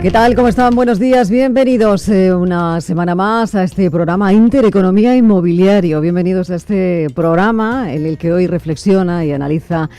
¿Qué tal? ¿Cómo están? Buenos días. Bienvenidos una semana más a este programa Intereconomía Inmobiliario. Bienvenidos a este programa en el que hoy reflexiona y analiza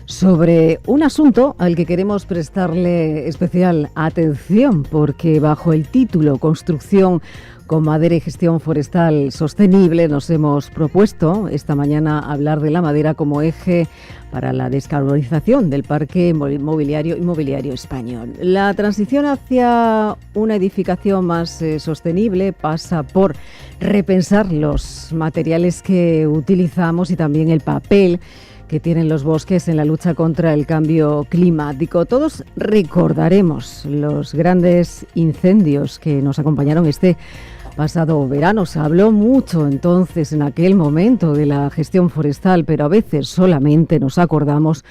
sobre un asunto al que queremos prestarle especial atención, porque bajo el título Construcción con madera y gestión forestal sostenible nos hemos propuesto esta mañana hablar de la madera como eje para la descarbonización del parque inmobiliario español. La transición hacia una edificación más sostenible pasa por repensar los materiales que utilizamos y también el papel que tienen los bosques en la lucha contra el cambio climático. Todos recordaremos los grandes incendios que nos acompañaron este pasado verano. Se habló mucho entonces, en aquel momento, de la gestión forestal, pero a veces solamente nos acordamos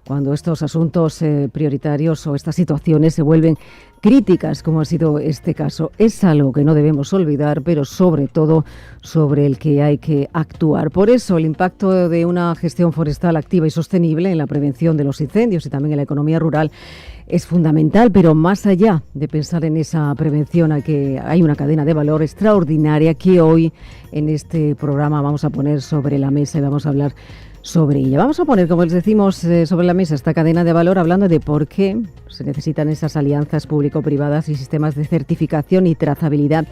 cuando estos asuntos prioritarios o estas situaciones se vuelven críticas, como ha sido este caso. Es algo que no debemos olvidar, pero sobre todo sobre el que hay que actuar. Por eso el impacto de una gestión forestal activa y sostenible en la prevención de los incendios y también en la economía rural es fundamental, pero más allá de pensar en esa prevención hay una cadena de valor extraordinaria que hoy en este programa vamos a poner sobre la mesa y vamos a hablar sobre ella. Vamos a poner, como les decimos, sobre la mesa esta cadena de valor, hablando de por qué se necesitan esas alianzas público-privadas y sistemas de certificación y trazabilidad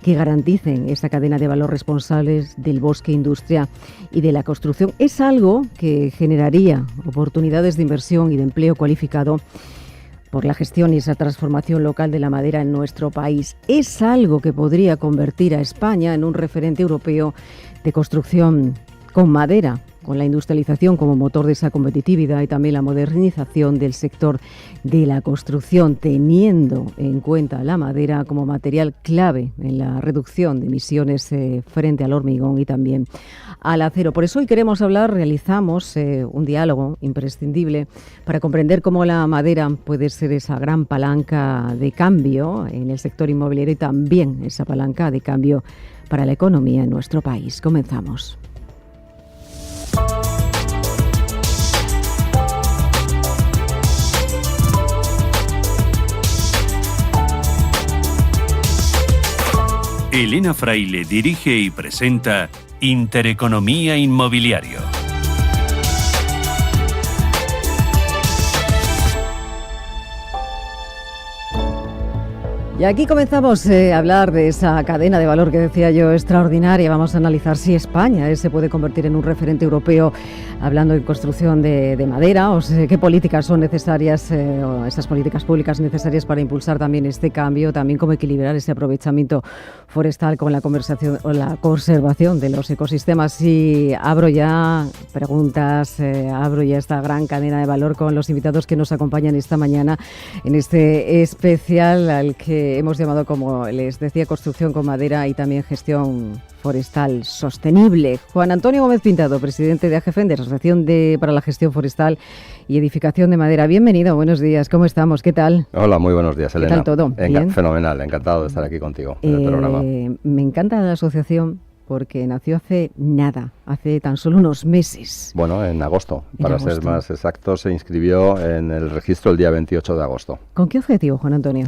que garanticen esa cadena de valor responsables del bosque, industria y de la construcción. Es algo que generaría oportunidades de inversión y de empleo cualificado por la gestión y esa transformación local de la madera en nuestro país. Es algo que podría convertir a España en un referente europeo de construcción con madera, con la industrialización como motor de esa competitividad y también la modernización del sector de la construcción, teniendo en cuenta la madera como material clave en la reducción de emisiones frente al hormigón y también al acero. Por eso hoy realizamos un diálogo imprescindible para comprender cómo la madera puede ser esa gran palanca de cambio en el sector inmobiliario y también esa palanca de cambio para la economía en nuestro país. Comenzamos. Elena Fraile dirige y presenta Intereconomía Inmobiliario. Y aquí comenzamos a hablar de esa cadena de valor que decía yo extraordinaria. Vamos a analizar si España se puede convertir en un referente europeo hablando de construcción de madera, o qué políticas son necesarias, o esas políticas públicas necesarias para impulsar también este cambio, también cómo equilibrar ese aprovechamiento forestal con la conservación de los ecosistemas. Y abro ya preguntas, abro ya esta gran cadena de valor con los invitados que nos acompañan esta mañana en este especial al que hemos llamado, como les decía, construcción con madera y también gestión forestal sostenible. Juan Antonio Gómez Pintado, presidente de AGEFEN, de Asociación para la Gestión Forestal y Edificación de Madera. Bienvenido, buenos días, ¿cómo estamos? ¿Qué tal? Hola, muy buenos días, Elena. ¿Qué tal todo? ¿Bien? Fenomenal, encantado de estar aquí contigo en el programa. Me encanta la asociación porque nació hace tan solo unos meses. Bueno, en agosto, para ser más exactos, se inscribió en el registro el día 28 de agosto. ¿Con qué objetivo, Juan Antonio?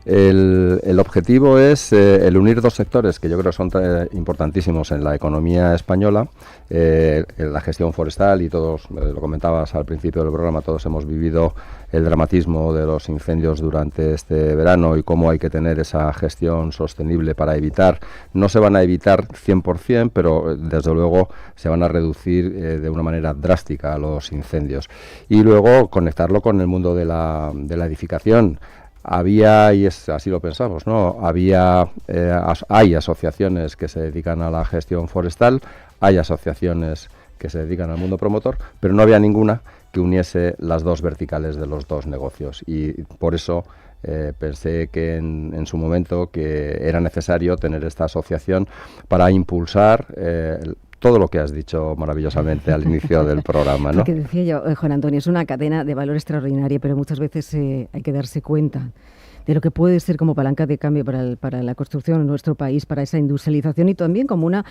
El objetivo es el unir dos sectores que yo creo son importantísimos en la economía española, la gestión forestal, y todos, lo comentabas al principio del programa, todos hemos vivido el dramatismo de los incendios durante este verano y cómo hay que tener esa gestión sostenible para evitar. No se van a evitar 100%, pero desde luego se van a reducir de una manera drástica los incendios. Y luego conectarlo con el mundo de la edificación. Había, y así lo pensamos, ¿no? Hay asociaciones que se dedican a la gestión forestal, hay asociaciones que se dedican al mundo promotor, pero no había ninguna que uniese las dos verticales de los dos negocios, y por eso pensé que en su momento que era necesario tener esta asociación para impulsar todo lo que has dicho maravillosamente al inicio del programa, ¿no? Porque decía yo, Juan Antonio, es una cadena de valor extraordinaria, pero muchas veces hay que darse cuenta de lo que puede ser como palanca de cambio para la construcción en nuestro país, para esa industrialización, y también como una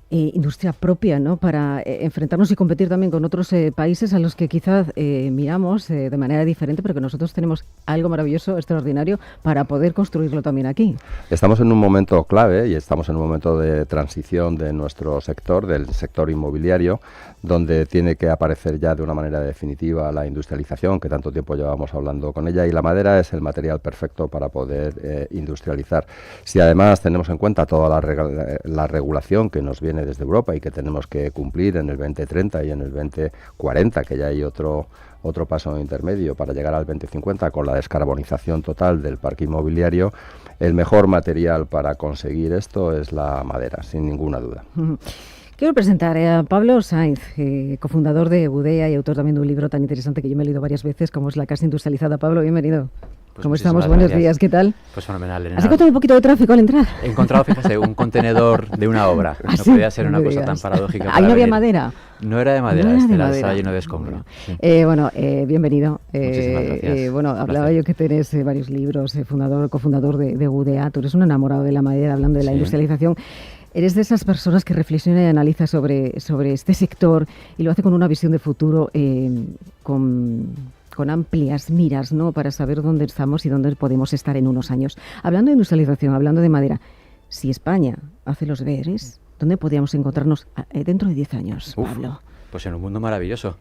industria propia, ¿no? Para enfrentarnos y competir también con otros países a los que quizás miramos de manera diferente, pero que nosotros tenemos algo maravilloso, extraordinario, para poder construirlo también aquí. Estamos en un momento clave y estamos en un momento de transición de nuestro sector, del sector inmobiliario, donde tiene que aparecer ya de una manera definitiva la industrialización, que tanto tiempo llevamos hablando con ella, y la madera es el material perfecto para poder industrializar. Si además tenemos en cuenta toda la regulación que nos viene desde Europa y que tenemos que cumplir en el 2030 y en el 2040, que ya hay otro paso intermedio para llegar al 2050 con la descarbonización total del parque inmobiliario, el mejor material para conseguir esto es la madera, sin ninguna duda. Quiero presentar a Pablo Sainz, cofundador de Budea y autor también de un libro tan interesante que yo me he leído varias veces, como es La Casa Industrializada. Pablo, bienvenido. Pues ¿Cómo estamos? Buenos días, ¿qué tal? Pues fenomenal, Elena. ¿Has encontrado un poquito de tráfico al entrar? He encontrado, fíjate, un contenedor de una obra. ¿Ah, No sí? podía ser No una me cosa digas. tan paradójica. ¿Ahí no había madera? No era de madera, No era de estaba madera. lleno de escombro. Sí. Bienvenido. Muchísimas gracias. Bueno, hablaba yo que tenés varios libros, cofundador de Budea. Tú eres un enamorado de la madera, hablando de la industrialización. Eres de esas personas que reflexiona y analiza sobre este sector y lo hace con una visión de futuro, con amplias miras, ¿no? Para saber dónde estamos y dónde podemos estar en unos años. Hablando de industrialización, hablando de madera, si España hace los deberes, ¿dónde podríamos encontrarnos dentro de 10 años, Pablo? Pues en un mundo maravilloso.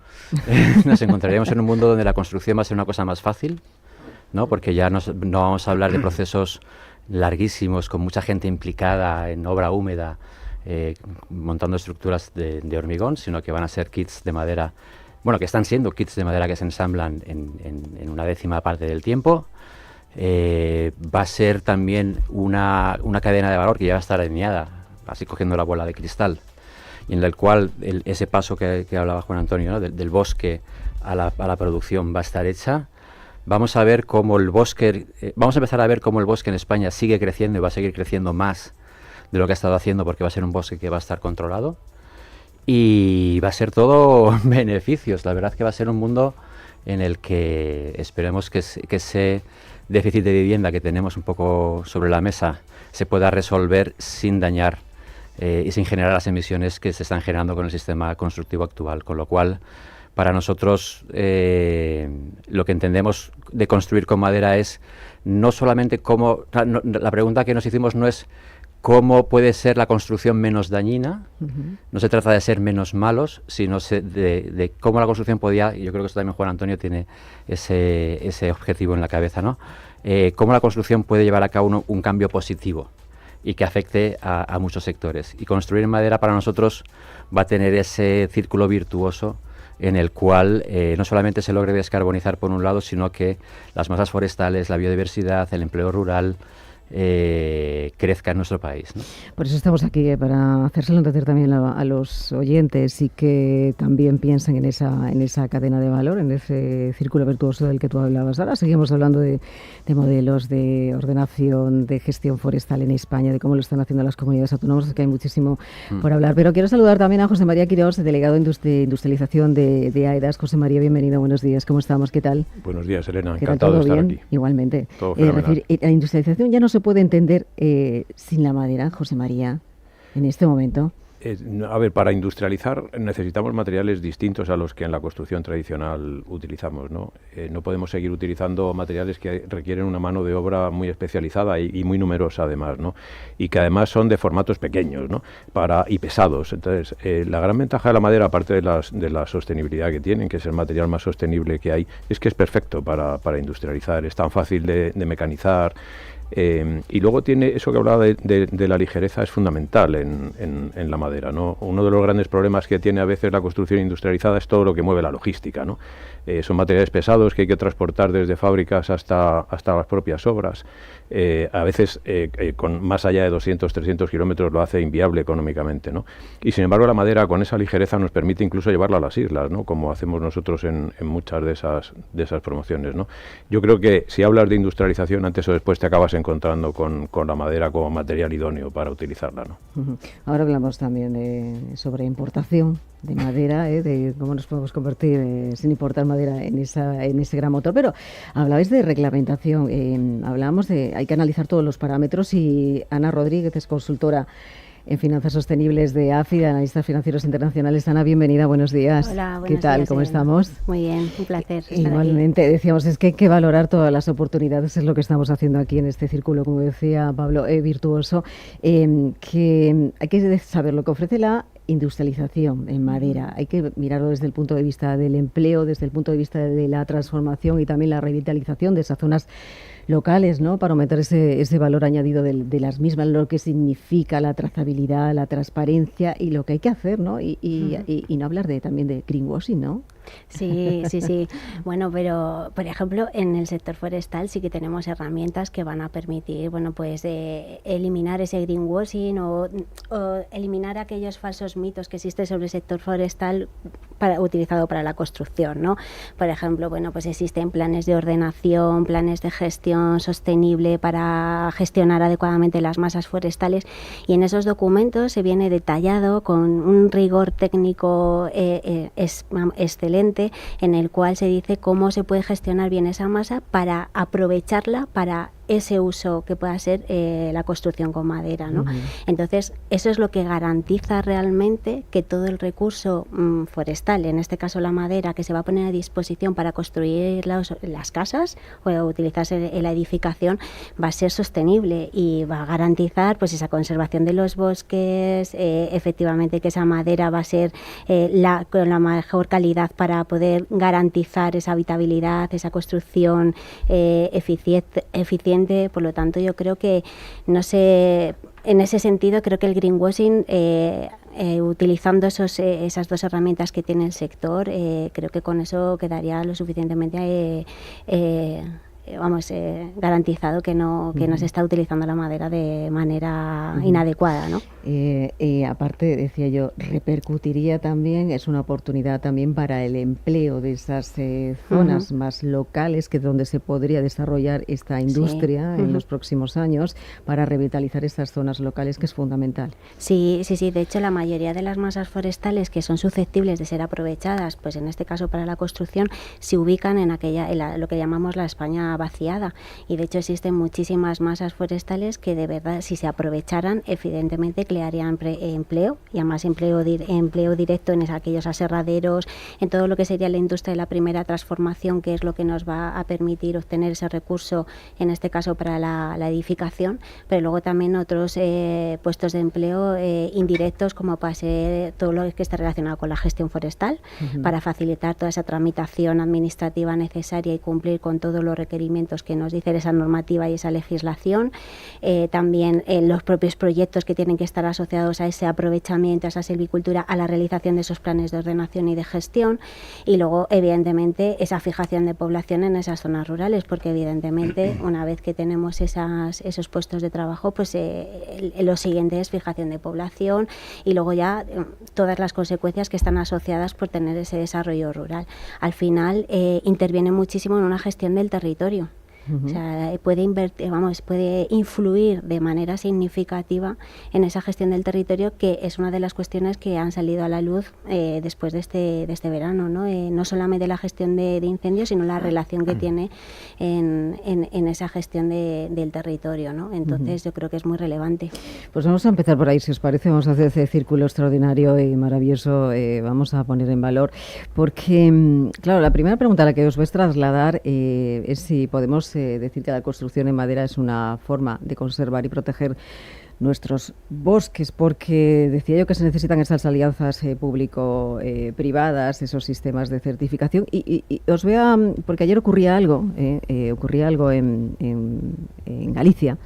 Nos encontraríamos en un mundo donde la construcción va a ser una cosa más fácil, ¿no? Porque ya no vamos a hablar de procesos larguísimos, con mucha gente implicada en obra húmeda, montando estructuras de hormigón, sino que van a ser kits de madera, bueno, que están siendo kits de madera que se ensamblan en una décima parte del tiempo. Va a ser también una cadena de valor que ya va a estar alineada, así cogiendo la bola de cristal, y en el cual ese paso que hablaba Juan Antonio, ¿no? del bosque a la producción va a estar hecha. Vamos a ver cómo vamos a empezar a ver cómo el bosque en España sigue creciendo y va a seguir creciendo más de lo que ha estado haciendo, porque va a ser un bosque que va a estar controlado y va a ser todo beneficios. La verdad es que va a ser un mundo en el que esperemos que ese déficit de vivienda que tenemos un poco sobre la mesa se pueda resolver sin dañar y sin generar las emisiones que se están generando con el sistema constructivo actual, con lo cual para nosotros lo que entendemos de construir con madera es no solamente cómo, la pregunta que nos hicimos no es cómo puede ser la construcción menos dañina, no se trata de ser menos malos, sino de cómo la construcción podía, y yo creo que eso también Juan Antonio tiene ese objetivo en la cabeza, ¿no? Cómo la construcción puede llevar a cabo un cambio positivo y que afecte a muchos sectores. Y construir en madera para nosotros va a tener ese círculo virtuoso en el cual no solamente se logre descarbonizar por un lado, sino que las masas forestales, la biodiversidad, el empleo rural crezca en nuestro país, ¿no? Por eso estamos aquí, para hacérselo entender también a los oyentes y que también piensen en esa cadena de valor, en ese círculo virtuoso del que tú hablabas. Ahora seguimos hablando de modelos de ordenación, de gestión forestal en España, de cómo lo están haciendo las comunidades autónomas, que hay muchísimo por hablar. Pero quiero saludar también a José María Quirós, delegado de industrialización de AEDAS. José María, bienvenido, buenos días, ¿cómo estamos? ¿Qué tal? Buenos días, Elena, ¿Qué encantado tal? de ¿Todo estar bien? aquí. Igualmente. Todo fenomenal. La industrialización ya no se puede entender sin la madera, José María, en este momento. A ver, para industrializar necesitamos materiales distintos a los que en la construcción tradicional utilizamos, ¿no? No podemos seguir utilizando materiales que requieren una mano de obra muy especializada y muy numerosa además, ¿no? Y que además son de formatos pequeños, ¿no? Y pesados. Entonces, la gran ventaja de la madera, aparte de la sostenibilidad que tienen, que es el material más sostenible que hay, es que es perfecto para industrializar, es tan fácil de mecanizar. Y luego tiene eso que hablaba de la ligereza, es fundamental en la madera, ¿no? Uno de los grandes problemas que tiene a veces la construcción industrializada es todo lo que mueve la logística, ¿no? Son materiales pesados que hay que transportar desde fábricas hasta las propias obras. A veces con más allá de 200, 300 kilómetros lo hace inviable económicamente, ¿no? Y sin embargo la madera con esa ligereza nos permite incluso llevarla a las islas, ¿no? Como hacemos nosotros en muchas de esas promociones, ¿no? Yo creo que si hablas de industrialización, antes o después te acabas encontrando con la madera como material idóneo para utilizarla, ¿no? Ahora hablamos también sobre importación de madera, de cómo nos podemos convertir sin importar madera en ese gran motor. Pero hablabais de reglamentación, hablábamos de hay que analizar todos los parámetros y Ana Rodríguez es consultora en Finanzas Sostenibles de AFI, de Analistas Financieros Internacionales. Ana, bienvenida, buenos días. Hola, buenos ¿Qué tal? días, ¿Cómo Elena? estamos? Muy bien, un placer estar Igualmente, aquí. decíamos, es que hay que valorar todas las oportunidades, es lo que estamos haciendo aquí en este círculo, como decía Pablo, virtuoso, que hay que saber lo que ofrece la industrialización en madera. Hay que mirarlo desde el punto de vista del empleo, desde el punto de vista de la transformación y también la revitalización de esas zonas locales, ¿no? Para aumentar ese valor añadido de las mismas, lo que significa la trazabilidad, la transparencia y lo que hay que hacer, ¿no? Y no hablar también de greenwashing, ¿no? Sí. Bueno, pero por ejemplo, en el sector forestal sí que tenemos herramientas que van a permitir, bueno, pues eliminar ese greenwashing o eliminar aquellos falsos mitos que existen sobre el sector forestal utilizado para la construcción, ¿no? Por ejemplo, bueno, pues existen planes de ordenación, planes de gestión sostenible para gestionar adecuadamente las masas forestales, y en esos documentos se viene detallado con un rigor técnico excelente, en el cual se dice cómo se puede gestionar bien esa masa para aprovecharla para ese uso que pueda ser la construcción con madera, ¿no? Entonces, eso es lo que garantiza realmente que todo el recurso forestal, en este caso la madera, que se va a poner a disposición para construir las casas o utilizarse en la edificación, va a ser sostenible y va a garantizar pues esa conservación de los bosques, efectivamente que esa madera va a ser con la mejor calidad para poder garantizar esa habitabilidad, esa construcción eficiente. Por lo tanto, yo creo que, no sé, en ese sentido, creo que el greenwashing, utilizando esas dos herramientas que tiene el sector, creo que con eso quedaría lo suficientemente garantizado que no se está utilizando la madera de manera inadecuada, ¿no? Aparte, decía yo, repercutiría también, es una oportunidad también para el empleo de esas zonas más locales, que es donde se podría desarrollar esta industria en los próximos años, para revitalizar estas zonas locales, que es fundamental. Sí, de hecho la mayoría de las masas forestales que son susceptibles de ser aprovechadas, pues en este caso para la construcción, se ubican en lo que llamamos la España vaciada, y de hecho existen muchísimas masas forestales que de verdad, si se aprovecharan, evidentemente crearían empleo, y además empleo directo en aquellos aserraderos, en todo lo que sería la industria de la primera transformación, que es lo que nos va a permitir obtener ese recurso, en este caso para la edificación, pero luego también otros puestos de empleo indirectos, como puede ser todo lo que esté relacionado con la gestión forestal, para facilitar toda esa tramitación administrativa necesaria y cumplir con todos los requerimientos que nos dice esa normativa y esa legislación. También los propios proyectos que tienen que estar asociados a ese aprovechamiento, a esa silvicultura, a la realización de esos planes de ordenación y de gestión, y luego evidentemente esa fijación de población en esas zonas rurales, porque evidentemente una vez que tenemos esos puestos de trabajo, pues lo siguiente es fijación de población, y luego ya todas las consecuencias que están asociadas por tener ese desarrollo rural. Al final interviene muchísimo en una gestión del territorio. O sea, puede influir de manera significativa en esa gestión del territorio, que es una de las cuestiones que han salido a la luz después de este verano, ¿no? No solamente la gestión de incendios, sino la relación que tiene en esa gestión del territorio, ¿no? Entonces yo creo que es muy relevante. Pues vamos a empezar por ahí, si os parece. Vamos a hacer ese círculo extraordinario y maravilloso, vamos a poner en valor, porque, claro, la primera pregunta a la que os voy a trasladar es si podemos decir que la construcción en madera es una forma de conservar y proteger nuestros bosques, porque decía yo que se necesitan esas alianzas público-privadas, esos sistemas de certificación, y os voy a, porque ayer ocurría algo en Galicia,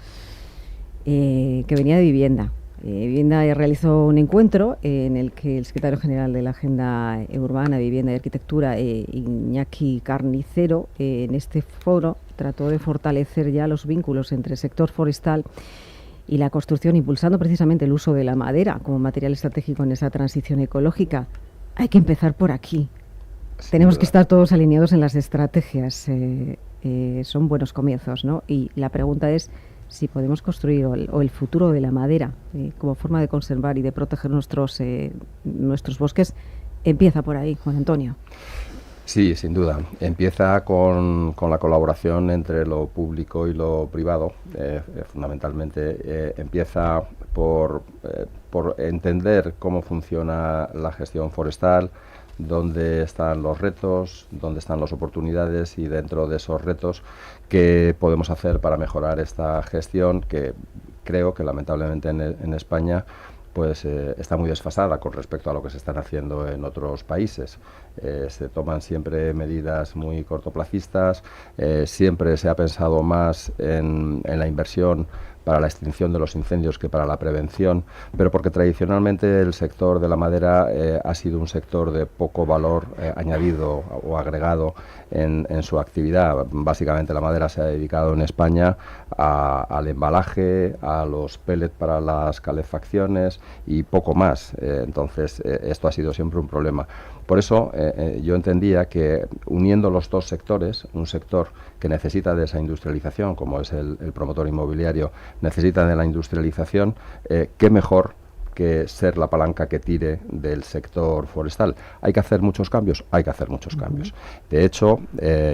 que venía de Vivienda. Vivienda realizó un encuentro en el que el secretario general de la Agenda Urbana, Vivienda y Arquitectura, Iñaki Carnicero, en este foro trató de fortalecer ya los vínculos entre el sector forestal y la construcción, impulsando precisamente el uso de la madera como material estratégico en esa transición ecológica. Hay que empezar por aquí. Tenemos que estar todos alineados en las estrategias. Son buenos comienzos, ¿no? Y la pregunta es si podemos construir o el futuro de la madera como forma de conservar y de proteger nuestros bosques, empieza por ahí, Juan Antonio. Sí, sin duda. Empieza con la colaboración entre lo público y lo privado. Fundamentalmente empieza por entender cómo funciona la gestión forestal, dónde están los retos, dónde están las oportunidades y dentro de esos retos qué podemos hacer para mejorar esta gestión que creo que lamentablemente en España pues está muy desfasada con respecto a lo que se están haciendo en otros países. Se toman siempre medidas muy cortoplacistas, siempre se ha pensado más en la inversión para la extinción de los incendios que para la prevención, pero porque tradicionalmente el sector de la madera ha sido un sector de poco valor añadido o agregado en su actividad. Básicamente la madera se ha dedicado en España al embalaje, a los pellets para las calefacciones y poco más. Entonces esto ha sido siempre un problema. Por eso yo entendía que uniendo los dos sectores, un sector que necesita de esa industrialización, como es el promotor inmobiliario, necesita de la industrialización, qué mejor que ser la palanca que tire del sector forestal. ¿Hay que hacer muchos cambios? Hay que hacer muchos cambios. De hecho,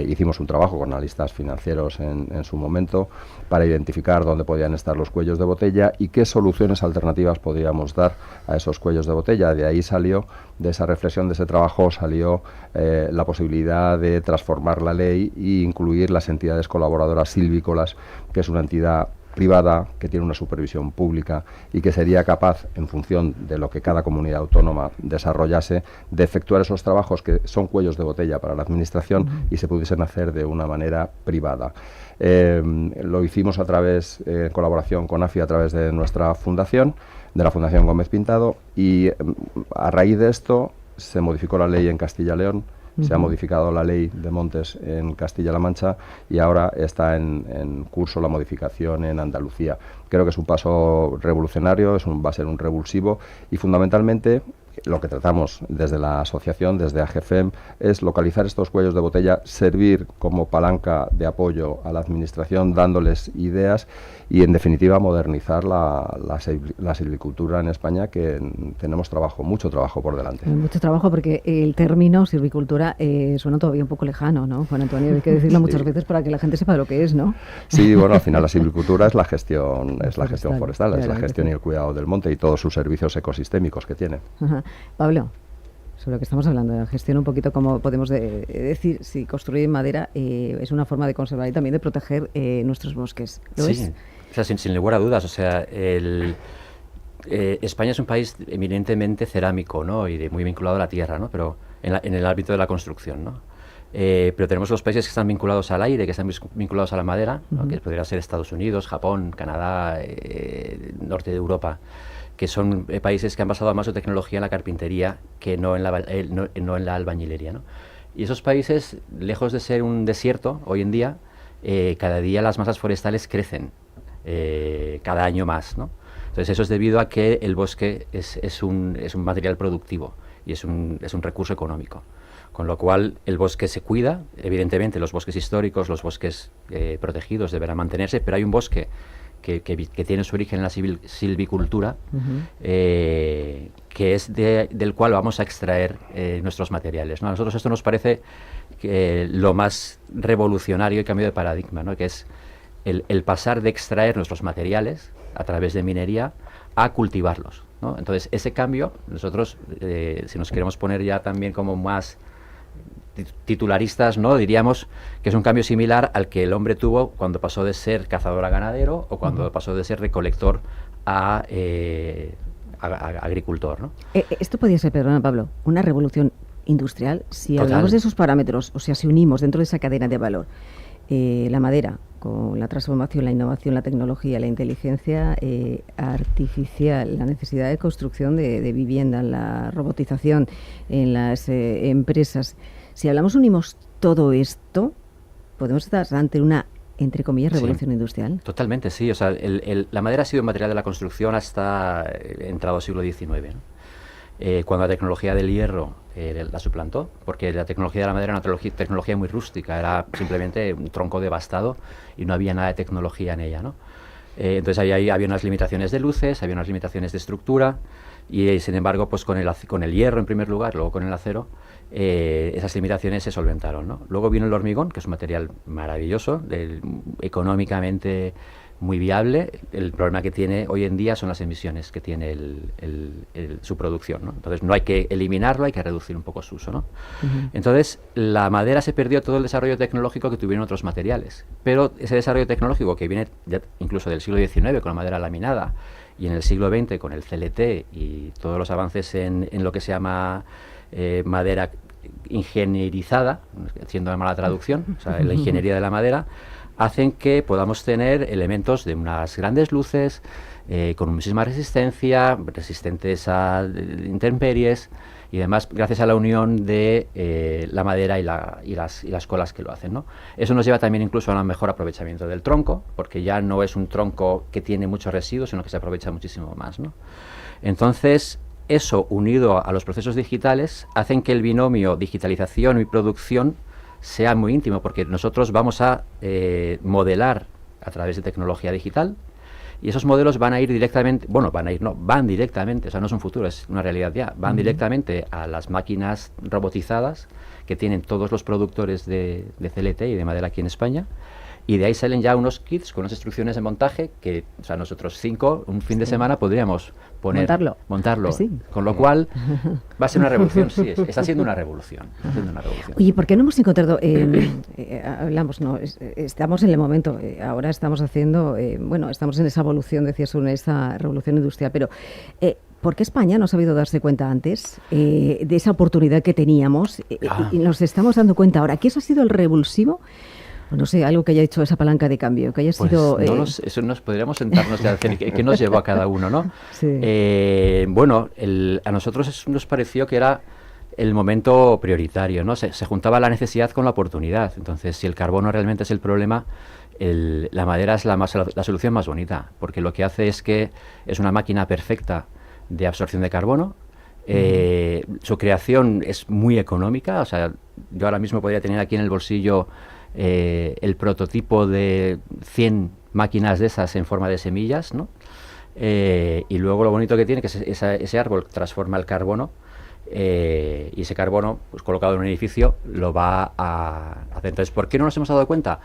hicimos un trabajo con analistas financieros en su momento para identificar dónde podían estar los cuellos de botella y qué soluciones alternativas podríamos dar a esos cuellos de botella. De ahí salió, de esa reflexión, de ese trabajo, salió la posibilidad de transformar la ley e incluir las entidades colaboradoras silvícolas, que es una entidad privada que tiene una supervisión pública y que sería capaz, en función de lo que cada comunidad autónoma desarrollase, de efectuar esos trabajos que son cuellos de botella para la administración y se pudiesen hacer de una manera privada. Lo hicimos a través, en colaboración con AFI, a través de nuestra fundación, de la Fundación Gómez Pintado, y a raíz de esto se modificó la ley en Castilla y León. Se ha modificado la ley de montes en Castilla-La Mancha y ahora está en curso la modificación en Andalucía. Creo que es un paso revolucionario, va a ser un revulsivo y fundamentalmente lo que tratamos desde la asociación, desde AGFEM, es localizar estos cuellos de botella, servir como palanca de apoyo a la administración, dándoles ideas y, en definitiva, modernizar la silvicultura en España, que tenemos mucho trabajo por delante. Mucho trabajo porque el término silvicultura suena todavía un poco lejano, ¿no, Juan Antonio? Hay que decirlo muchas veces para que la gente sepa de lo que es, ¿no? Sí, bueno, al final la silvicultura es la gestión forestal, claro, es la gestión y el cuidado del monte y todos sus servicios ecosistémicos que tiene. Ajá. Pablo, sobre lo que estamos hablando, de la gestión, un poquito cómo podemos decir si construir en madera es una forma de conservar y también de proteger nuestros bosques. ¿Lo es? O sea, sin lugar a dudas. O sea, España es un país eminentemente cerámico, ¿no? Y muy vinculado a la tierra, ¿no? Pero en el ámbito de la construcción, ¿no? Pero tenemos los países que están vinculados al aire, que están vinculados a la madera, ¿no? Que podrían ser Estados Unidos, Japón, Canadá, norte de Europa, que son países que han basado más su tecnología en la carpintería que no en la albañilería, ¿no? Y esos países, lejos de ser un desierto hoy en día, cada día las masas forestales crecen, cada año más, ¿no? Entonces eso es debido a que el bosque es un material productivo y es un recurso económico. Con lo cual el bosque se cuida, evidentemente los bosques históricos, los bosques protegidos deberán mantenerse, pero hay un bosque que tiene su origen en la silvicultura, que es del cual vamos a extraer nuestros materiales, ¿no? A nosotros esto nos parece lo más revolucionario y cambio de paradigma, ¿no? Que es el pasar de extraer nuestros materiales a través de minería a cultivarlos, ¿no? Entonces ese cambio, nosotros, si nos queremos poner ya también como más titularistas, ¿no? Diríamos que es un cambio similar al que el hombre tuvo cuando pasó de ser cazador a ganadero o cuando pasó de ser recolector a agricultor, ¿no? Esto podría ser, perdona Pablo, una revolución industrial si Total. hablamos de esos parámetros, o sea, si unimos dentro de esa cadena de valor la madera con la transformación, la innovación, la tecnología, la inteligencia artificial, la necesidad de construcción de vivienda, la robotización en las empresas. Si unimos todo esto, podemos estar ante una, entre comillas, revolución industrial. Totalmente, sí. O sea, la madera ha sido un material de la construcción hasta entrado siglo XIX, ¿no? Cuando la tecnología del hierro la suplantó, porque la tecnología de la madera era una tecnología muy rústica, era simplemente un tronco devastado y no había nada de tecnología en ella, ¿no? Entonces había unas limitaciones de luces, había unas limitaciones de estructura, Y sin embargo, pues con el hierro en primer lugar, luego con el acero, esas limitaciones se solventaron, ¿no? Luego vino el hormigón, que es un material maravilloso, económicamente muy viable. El problema que tiene hoy en día son las emisiones que tiene su producción, ¿no? Entonces no hay que eliminarlo, hay que reducir un poco su uso, ¿no? Entonces la madera se perdió todo el desarrollo tecnológico que tuvieron otros materiales, pero ese desarrollo tecnológico que viene ya incluso del siglo XIX con la madera laminada y en el siglo XX con el CLT y todos los avances en lo que se llama madera ingenierizada, haciendo una mala traducción, o sea, la ingeniería de la madera, hacen que podamos tener elementos de unas grandes luces, con muchísima resistencia, resistentes a intemperies, y además gracias a la unión de la madera y las colas que lo hacen, ¿no? Eso nos lleva también incluso a un mejor aprovechamiento del tronco, porque ya no es un tronco que tiene muchos residuos, sino que se aprovecha muchísimo más, ¿no? Entonces, eso unido a los procesos digitales hacen que el binomio digitalización y producción sea muy íntimo, porque nosotros vamos a modelar a través de tecnología digital, y esos modelos van a ir directamente, van directamente, o sea, no es un futuro, es una realidad ya, van directamente a las máquinas robotizadas que tienen todos los productores de CLT y de madera aquí en España, y de ahí salen ya unos kits con unas instrucciones de montaje que, o sea, nosotros 5, un fin de semana podríamos montarlo. Sí. Con lo cual va a ser una revolución, sí, está siendo una revolución. Oye, ¿por qué no hemos encontrado, hablamos, no, estamos en el momento, ahora estamos haciendo, estamos en esa evolución, decías, en esa revolución industrial, pero ¿por qué España no ha sabido darse cuenta antes de esa oportunidad que teníamos y nos estamos dando cuenta ahora? ¿Qué eso ha sido el revulsivo? No sé, algo que haya hecho esa palanca de cambio, que haya sido... eso nos podríamos sentarnos y decir qué nos llevó a cada uno, ¿no? Sí. A nosotros nos pareció que era el momento prioritario, ¿no? Se juntaba la necesidad con la oportunidad. Entonces, si el carbono realmente es el problema, la madera es la solución más bonita, porque lo que hace es que es una máquina perfecta de absorción de carbono. Su creación es muy económica, o sea, yo ahora mismo podría tener aquí en el bolsillo el prototipo de 100 máquinas de esas en forma de semillas, ¿no? Y luego lo bonito que tiene que ese árbol transforma el carbono, y ese carbono, pues colocado en un edificio, lo va a hacer. Entonces, ¿por qué no nos hemos dado cuenta?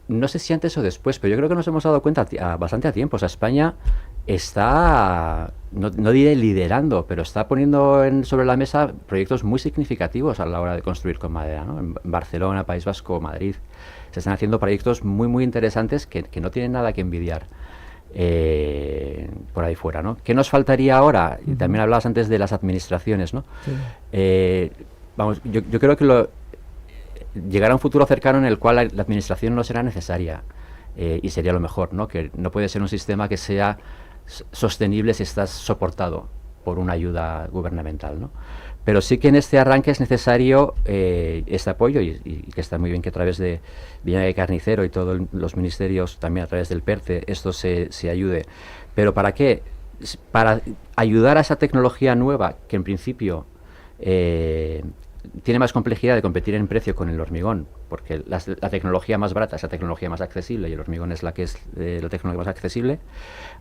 No sé si antes o después, pero yo creo que nos hemos dado cuenta bastante a tiempo. O sea, España está, no diré liderando, pero está poniendo sobre la mesa proyectos muy significativos a la hora de construir con madera, ¿no? En Barcelona, País Vasco, Madrid, se están haciendo proyectos muy, muy interesantes que no tienen nada que envidiar por ahí fuera, ¿no? ¿Qué nos faltaría ahora? Y también hablabas antes de las administraciones, ¿no? Sí. Yo creo que llegará un futuro cercano en el cual la administración no será necesaria, y sería lo mejor, ¿no? Que no puede ser un sistema que sea sostenible si estás soportado por una ayuda gubernamental, ¿no? Pero sí que en este arranque es necesario este apoyo, y que está muy bien que a través de Viña de Carnicero y todos los ministerios, también a través del PERTE, esto se ayude. ¿Pero para qué? Para ayudar a esa tecnología nueva que en principio tiene más complejidad de competir en precio con el hormigón, porque la tecnología más barata es la tecnología más accesible, y el hormigón es la que es la tecnología más accesible,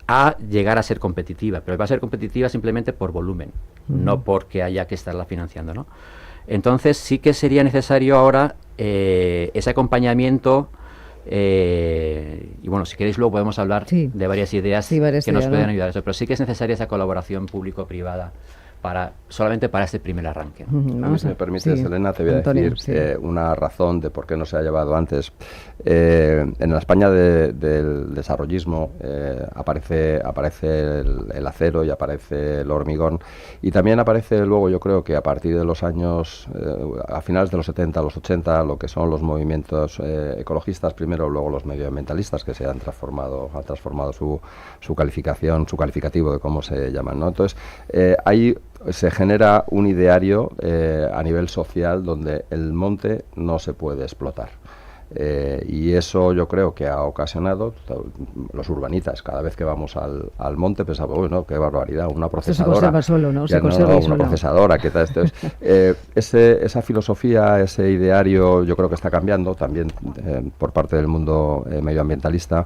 a llegar a ser competitiva. Pero va a ser competitiva simplemente por volumen, no porque haya que estarla financiando, ¿no? Entonces sí que sería necesario ahora ese acompañamiento, y bueno, si queréis luego podemos hablar de varias ideas que nos pueden ayudar a eso, pero sí que es necesaria esa colaboración público-privada solamente para este primer arranque. A mí, si me permites, Elena, te voy a decir una razón de por qué no se ha llevado antes. En la España del desarrollismo aparece el acero y aparece el hormigón, y también aparece luego, yo creo que a partir de los años, a finales de los 70, los 80, lo que son los movimientos ecologistas primero, luego los medioambientalistas, que han transformado su calificación, su calificativo de cómo se llaman, ¿no? Entonces, hay se genera un ideario a nivel social donde el monte no se puede explotar. Y eso yo creo que ha ocasionado, los urbanitas, cada vez que vamos al monte pensamos, bueno, qué barbaridad, una procesadora. Se conserva solo, ¿no? Se conserva solo. Una procesadora, ¿qué tal? Esa filosofía, ese ideario, yo creo que está cambiando también por parte del mundo medioambientalista,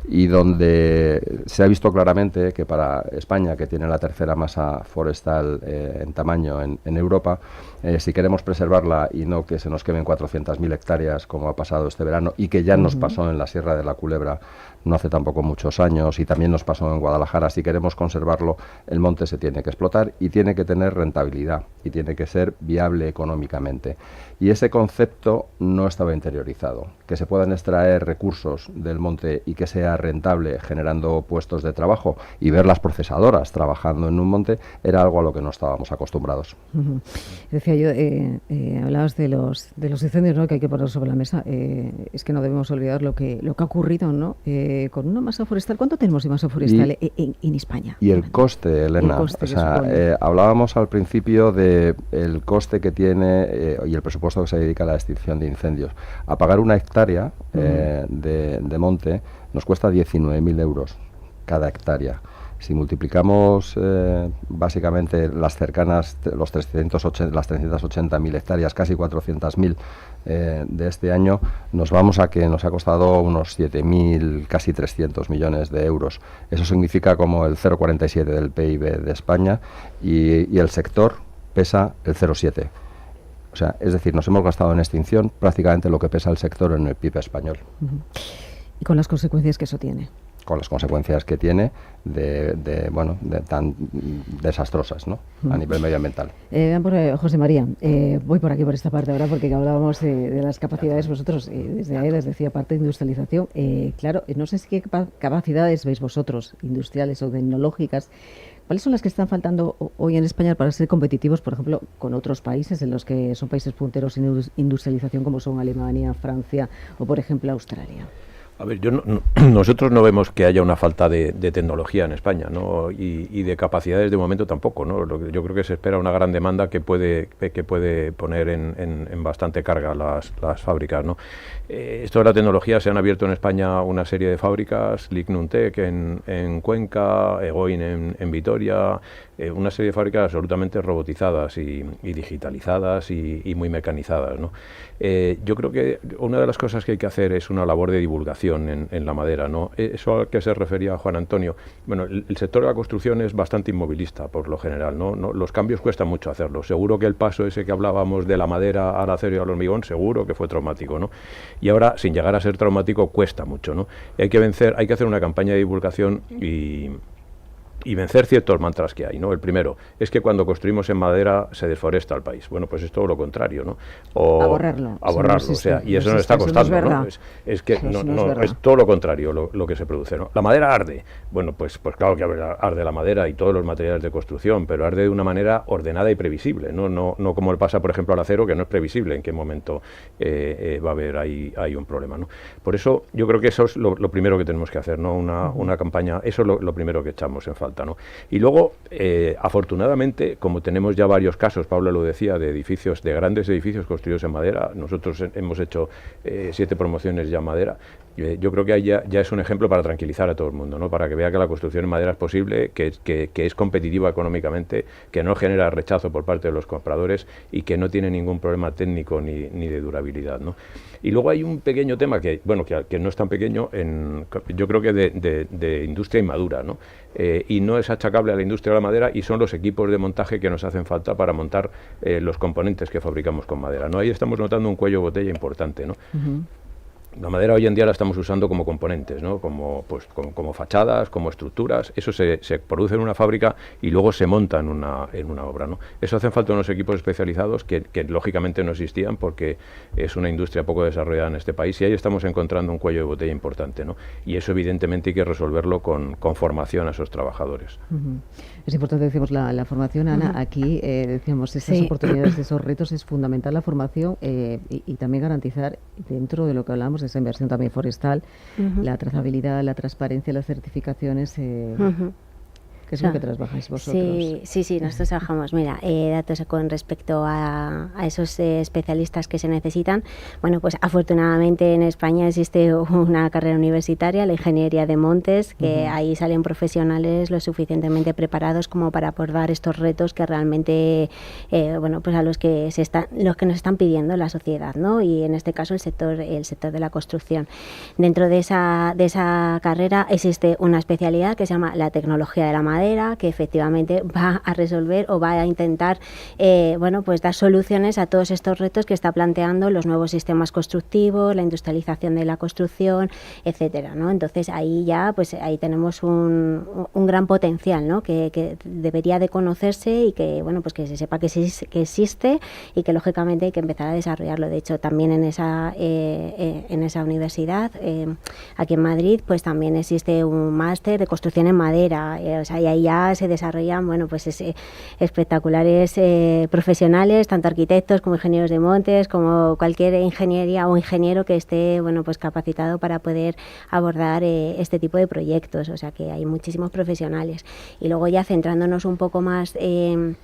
y donde se ha visto claramente que para España, que tiene la tercera masa forestal en tamaño en Europa, si queremos preservarla y no que se nos quemen 400.000 hectáreas como ha pasado este verano y que ya nos pasó en la Sierra de la Culebra no hace tampoco muchos años, y también nos pasó en Guadalajara, si queremos conservarlo, el monte se tiene que explotar y tiene que tener rentabilidad y tiene que ser viable económicamente. Y ese concepto no estaba interiorizado. Que se puedan extraer recursos del monte y que sea rentable generando puestos de trabajo y ver las procesadoras trabajando en un monte era algo a lo que no estábamos acostumbrados. Decía yo, hablabas de los incendios, ¿no?, que hay que poner sobre la mesa. Es que no debemos olvidar lo que ha ocurrido, ¿no? Con una masa forestal. ¿Cuánto tenemos de masa forestal en España? Y el coste, Elena. Hablábamos al principio del coste que tiene y el presupuesto que se dedica a la extinción de incendios. Apagar una hectárea de monte nos cuesta 19.000 euros cada hectárea. Si multiplicamos básicamente las cercanas, las 380.000 hectáreas, casi 400.000 de este año, nos vamos a que nos ha costado unos 7.000, casi 300 millones de euros. Eso significa como el 0,47 del PIB de España, y el sector pesa el 0,7. O sea, es decir, nos hemos gastado en extinción prácticamente lo que pesa el sector en el PIB español. Y con las consecuencias que eso tiene. Con las consecuencias que tiene tan desastrosas, ¿no? A nivel medioambiental. José María, voy por aquí, por esta parte ahora, porque hablábamos de las capacidades. Vosotros, desde ahí les decía, parte de industrialización. Claro, no sé si qué capacidades veis vosotros, industriales o tecnológicas. ¿Cuáles son las que están faltando hoy en España para ser competitivos, por ejemplo, con otros países en los que son países punteros en industrialización, como son Alemania, Francia o, por ejemplo, Australia? A ver, nosotros no vemos que haya una falta de tecnología en España, ¿no? Y de capacidades de momento tampoco, ¿no? Yo creo que se espera una gran demanda que puede poner en bastante carga las fábricas, ¿no? Esto de la tecnología, se han abierto en España una serie de fábricas, Lignuntec en Cuenca, Egoin en Vitoria, una serie de fábricas absolutamente robotizadas y digitalizadas y muy mecanizadas, ¿no? Yo creo que una de las cosas que hay que hacer es una labor de divulgación en la madera, ¿no? Eso al que se refería Juan Antonio. Bueno, el sector de la construcción es bastante inmovilista por lo general, ¿no? Los cambios cuesta mucho hacerlos. Seguro que el paso ese que hablábamos de la madera al acero y al hormigón, seguro que fue traumático, ¿no? Y ahora, sin llegar a ser traumático, cuesta mucho, ¿no? Hay que hacer una campaña de divulgación y vencer ciertos mantras que hay, ¿no? El primero es que cuando construimos en madera se desforesta el país. Bueno, pues es todo lo contrario, ¿no? O aborrarlo, o sea, y eso nos está costando, ¿no? Es que es todo lo contrario lo que se produce, ¿no? La madera arde. Bueno, pues claro que arde la madera y todos los materiales de construcción, pero arde de una manera ordenada y previsible, no como le pasa, por ejemplo, al acero, que no es previsible en qué momento va a haber ahí un problema, ¿no? Por eso yo creo que eso es lo primero que tenemos que hacer, ¿no? Una campaña, eso es lo primero que echamos en falta, ¿no? Y luego, afortunadamente, como tenemos ya varios casos, Paula lo decía, de grandes edificios construidos en madera, nosotros hemos hecho 7 promociones ya en madera. Yo creo que ya es un ejemplo para tranquilizar a todo el mundo, ¿no? Para que vea que la construcción en madera es posible, que es competitiva económicamente, que no genera rechazo por parte de los compradores y que no tiene ningún problema técnico ni de durabilidad, ¿no? Y luego hay un pequeño tema que no es tan pequeño, yo creo que de industria inmadura, ¿no? Y no es achacable a la industria de la madera, y son los equipos de montaje que nos hacen falta para montar los componentes que fabricamos con madera, ¿no? Ahí estamos notando un cuello de botella importante, ¿no? La madera hoy en día la estamos usando como componentes, ¿no? Como fachadas, como estructuras. Eso se produce en una fábrica y luego se monta en una obra, ¿no? Eso hacen falta unos equipos especializados que lógicamente no existían porque es una industria poco desarrollada en este país, y ahí estamos encontrando un cuello de botella importante, ¿no? Y eso evidentemente hay que resolverlo con formación a esos trabajadores. Es importante, decimos, la formación, Ana. Aquí decíamos, esas oportunidades, esos retos, es fundamental la formación y también garantizar, dentro de lo que hablamos, esa inversión también forestal, la trazabilidad, la transparencia, las certificaciones. ¿Qué es lo que trabajáis vosotros? Sí, nosotros trabajamos, mira, datos con respecto a esos especialistas que se necesitan. Bueno, pues afortunadamente en España existe una carrera universitaria, la ingeniería de montes, que ahí salen profesionales lo suficientemente preparados como para abordar estos retos que realmente, bueno, pues a los que nos están pidiendo la sociedad, ¿no? Y en este caso el sector de la construcción. Dentro de esa carrera existe una especialidad que se llama la tecnología de la madera, que efectivamente va a resolver o va a intentar bueno, pues dar soluciones a todos estos retos que está planteando los nuevos sistemas constructivos, la industrialización de la construcción, etcétera, ¿no? Entonces ahí ya pues ahí tenemos un gran potencial, ¿no? que debería de conocerse y que bueno, pues que se sepa que existe y que lógicamente hay que empezar a desarrollarlo. De hecho, también en esa universidad aquí en Madrid pues también existe un máster de construcción en madera, o sea, y ahí ya se desarrollan, bueno, pues espectaculares profesionales, tanto arquitectos como ingenieros de montes, como cualquier ingeniería o ingeniero que esté, bueno, pues capacitado para poder abordar este tipo de proyectos. O sea que hay muchísimos profesionales. Y luego ya centrándonos un poco más en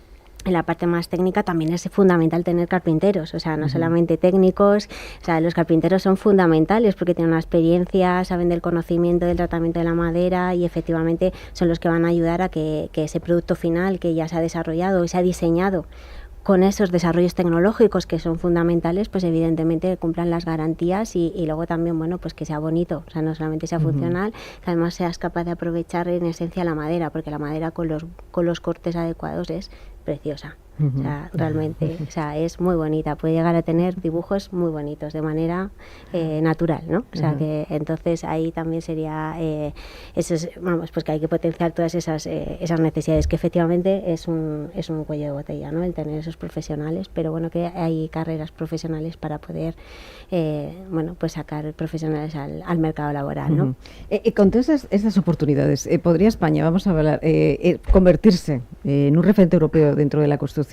la parte más técnica, también es fundamental tener carpinteros, o sea, no solamente técnicos, o sea, los carpinteros son fundamentales porque tienen una experiencia, saben del conocimiento del tratamiento de la madera y efectivamente son los que van a ayudar a que ese producto final que ya se ha desarrollado y se ha diseñado con esos desarrollos tecnológicos que son fundamentales, pues evidentemente cumplan las garantías y luego también, bueno, pues que sea bonito, o sea, no solamente sea funcional, que además seas capaz de aprovechar en esencia la madera, porque la madera con los cortes adecuados es preciosa. O sea, realmente, o sea, es muy bonita, puede llegar a tener dibujos muy bonitos de manera natural, ¿no? O sea, que entonces ahí también sería vamos, pues que hay que potenciar todas esas necesidades, que efectivamente es un cuello de botella, ¿no? El tener esos profesionales, pero bueno, que hay carreras profesionales para poder bueno, pues sacar profesionales al mercado laboral, ¿no? Con todas estas oportunidades, ¿podría España, vamos a hablar, convertirse en un referente europeo dentro de la construcción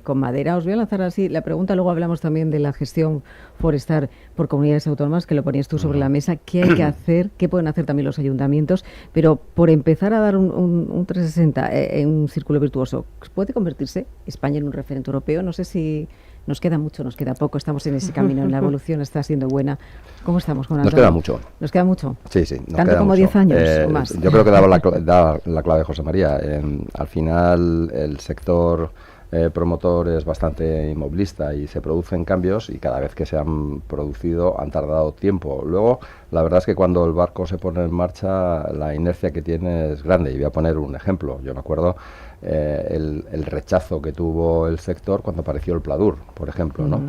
con madera? Os voy a lanzar así la pregunta, luego hablamos también de la gestión forestal por comunidades autónomas, que lo ponías tú sobre la mesa. ¿Qué hay que hacer? ¿Qué pueden hacer también los ayuntamientos? Pero por empezar a dar un 360 en un círculo virtuoso, ¿puede convertirse España en un referente europeo? No sé si nos queda mucho, nos queda poco, estamos en ese camino, la evolución está siendo buena. ¿Cómo estamos con Nos queda mucho. ¿Nos queda mucho? Sí, nos ¿Tanto queda como mucho. 10 años o más? Yo creo que daba la clave José María. Al final el sector promotor es bastante inmovilista y se producen cambios y cada vez que se han producido han tardado tiempo. Luego, la verdad es que cuando el barco se pone en marcha, la inercia que tiene es grande. Y voy a poner un ejemplo. Yo me acuerdo el rechazo que tuvo el sector cuando apareció el Pladur, por ejemplo, ¿no?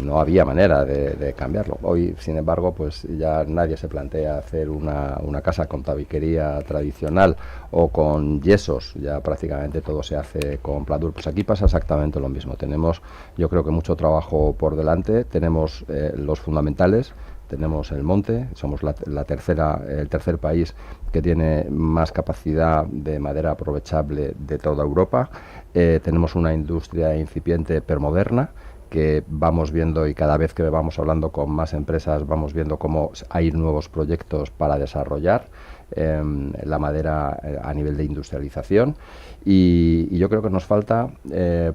No había manera de cambiarlo. Hoy, sin embargo, pues ya nadie se plantea hacer una casa con tabiquería tradicional o con yesos, ya prácticamente todo se hace con Pladur. Pues aquí pasa exactamente lo mismo. Tenemos, yo creo que mucho trabajo por delante, tenemos los fundamentales, tenemos el monte, somos el tercer país que tiene más capacidad de madera aprovechable de toda Europa, tenemos una industria incipiente pero moderna, que vamos viendo y cada vez que vamos hablando con más empresas vamos viendo cómo hay nuevos proyectos para desarrollar la madera a nivel de industrialización y yo creo que nos falta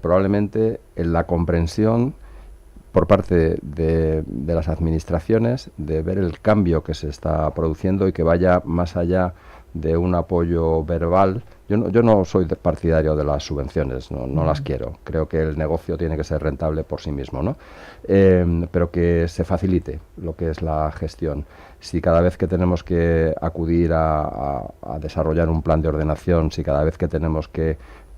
probablemente en la comprensión por parte de las administraciones de ver el cambio que se está produciendo y que vaya más allá de un apoyo verbal. Yo no soy partidario de las subvenciones, no las quiero. Creo que el negocio tiene que ser rentable por sí mismo, ¿no? Pero que se facilite lo que es la gestión. Si cada vez que tenemos que acudir a desarrollar un plan de ordenación, si cada vez que tenemos que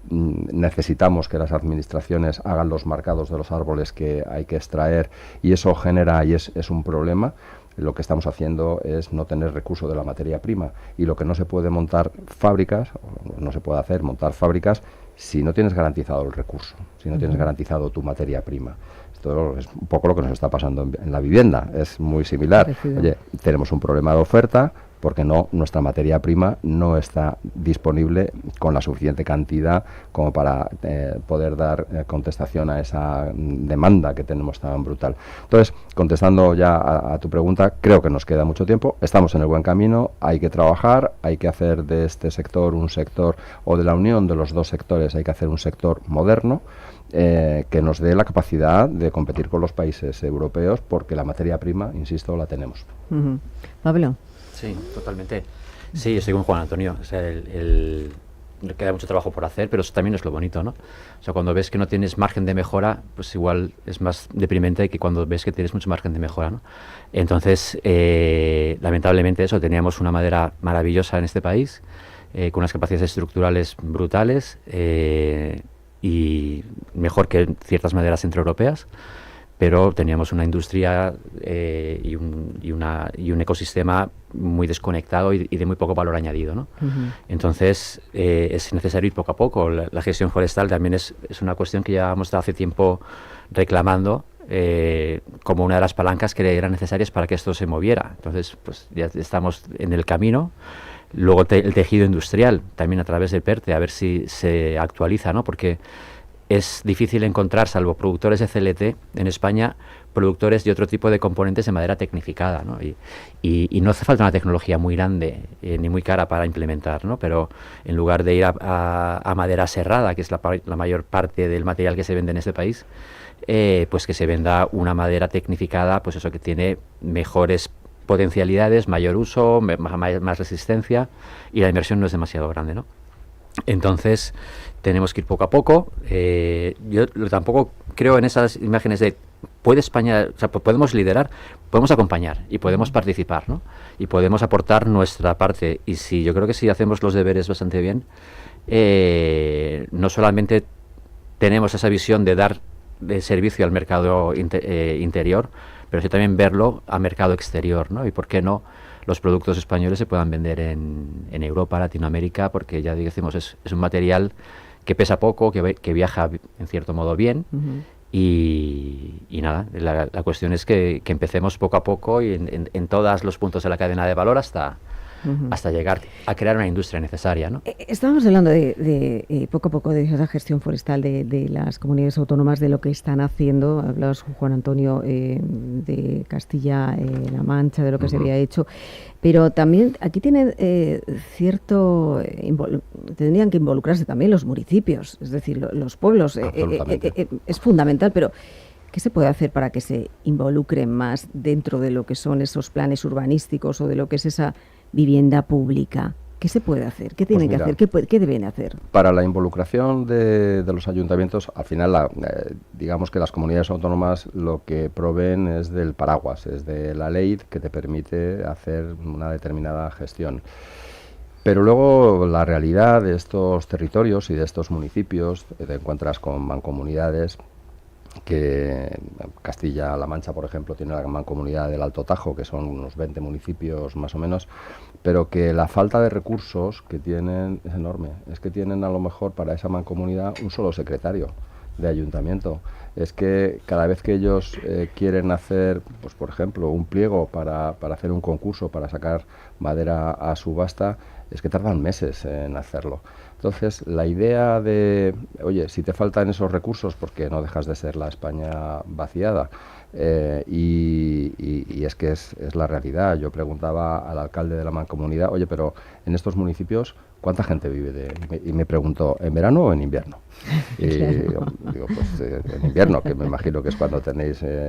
necesitamos que las administraciones hagan los marcados de los árboles que hay que extraer y eso genera y es un problema, lo que estamos haciendo es no tener recurso de la materia prima y lo que no se puede montar fábricas, no se puede hacer montar fábricas si no tienes garantizado el recurso, si no tienes garantizado tu materia prima. Esto es un poco lo que nos está pasando en la vivienda, es muy similar. Oye, tenemos un problema de oferta, porque nuestra materia prima no está disponible con la suficiente cantidad como para poder dar contestación a esa demanda que tenemos tan brutal. Entonces, contestando ya a tu pregunta, creo que nos queda mucho tiempo, estamos en el buen camino, hay que trabajar, hay que hacer de este sector un sector, o de la unión de los dos sectores, hay que hacer un sector moderno, que nos dé la capacidad de competir con los países europeos, porque la materia prima, insisto, la tenemos. Pablo. Sí, totalmente. Sí, estoy con Juan Antonio. O sea, queda mucho trabajo por hacer, pero eso también es lo bonito, ¿no? O sea, cuando ves que no tienes margen de mejora, pues igual es más deprimente que cuando ves que tienes mucho margen de mejora, ¿no? Entonces, lamentablemente eso, teníamos una madera maravillosa en este país, con unas capacidades estructurales brutales, y mejor que ciertas maderas centroeuropeas, pero teníamos una industria y un ecosistema muy desconectado y de muy poco valor añadido, ¿no? Entonces, es necesario ir poco a poco. La gestión forestal también es una cuestión que llevamos hace tiempo reclamando, como una de las palancas que eran necesarias para que esto se moviera. Entonces, pues ya estamos en el camino. Luego el tejido industrial, también a través del PERTE, a ver si se actualiza, ¿no? Porque es difícil encontrar, salvo productores de CLT en España, productores de otro tipo de componentes de madera tecnificada, ¿no? Y no hace falta una tecnología muy grande ni muy cara para implementar, ¿no? Pero en lugar de ir a madera serrada, que es la mayor parte del material que se vende en este país, pues que se venda una madera tecnificada, pues eso, que tiene mejores potencialidades, mayor uso, más resistencia, y la inversión no es demasiado grande, ¿no? Entonces tenemos que ir poco a poco. Yo tampoco creo en esas imágenes de ¿puede España, o sea, podemos liderar? Podemos acompañar y podemos participar, ¿no? Y podemos aportar nuestra parte. Y yo creo que si hacemos los deberes bastante bien, no solamente tenemos esa visión de dar de servicio al mercado interior, pero sí también verlo a mercado exterior, ¿no? Y por qué no los productos españoles se puedan vender en Europa, Latinoamérica, porque ya decimos, es un material que pesa poco, que viaja en cierto modo bien, y nada, la cuestión es que empecemos poco a poco y en todos los puntos de la cadena de valor hasta llegar a crear una industria necesaria, ¿no? Estábamos hablando de poco a poco de esa gestión forestal de las comunidades autónomas, de lo que están haciendo. Hablabas con Juan Antonio de Castilla-La Mancha, de lo que se había hecho, pero también aquí tendrían que involucrarse también los municipios, es decir, los pueblos. Es fundamental, pero ¿qué se puede hacer para que se involucren más dentro de lo que son esos planes urbanísticos o de lo que es esa vivienda pública? ¿Qué se puede hacer? ¿Qué tienen que hacer? ¿Qué deben hacer? Para la involucración de los ayuntamientos, al final, digamos que las comunidades autónomas lo que proveen es del paraguas, es de la ley que te permite hacer una determinada gestión. Pero luego la realidad de estos territorios y de estos municipios, te encuentras con mancomunidades, que Castilla-La Mancha, por ejemplo, tiene la mancomunidad del Alto Tajo, que son unos 20 municipios más o menos, pero que la falta de recursos que tienen es enorme. Es que tienen a lo mejor para esa mancomunidad un solo secretario de ayuntamiento. Es que cada vez que ellos quieren hacer, pues por ejemplo, un pliego para hacer un concurso, para sacar madera a subasta, es que tardan meses en hacerlo. Entonces, la idea de, oye, si te faltan esos recursos, porque no dejas de ser la España vaciada, y es que es la realidad. Yo preguntaba al alcalde de la mancomunidad, oye, pero en estos municipios, ¿cuánta gente vive? Y me preguntó, ¿en verano o en invierno? Y digo, pues en invierno, que me imagino que es cuando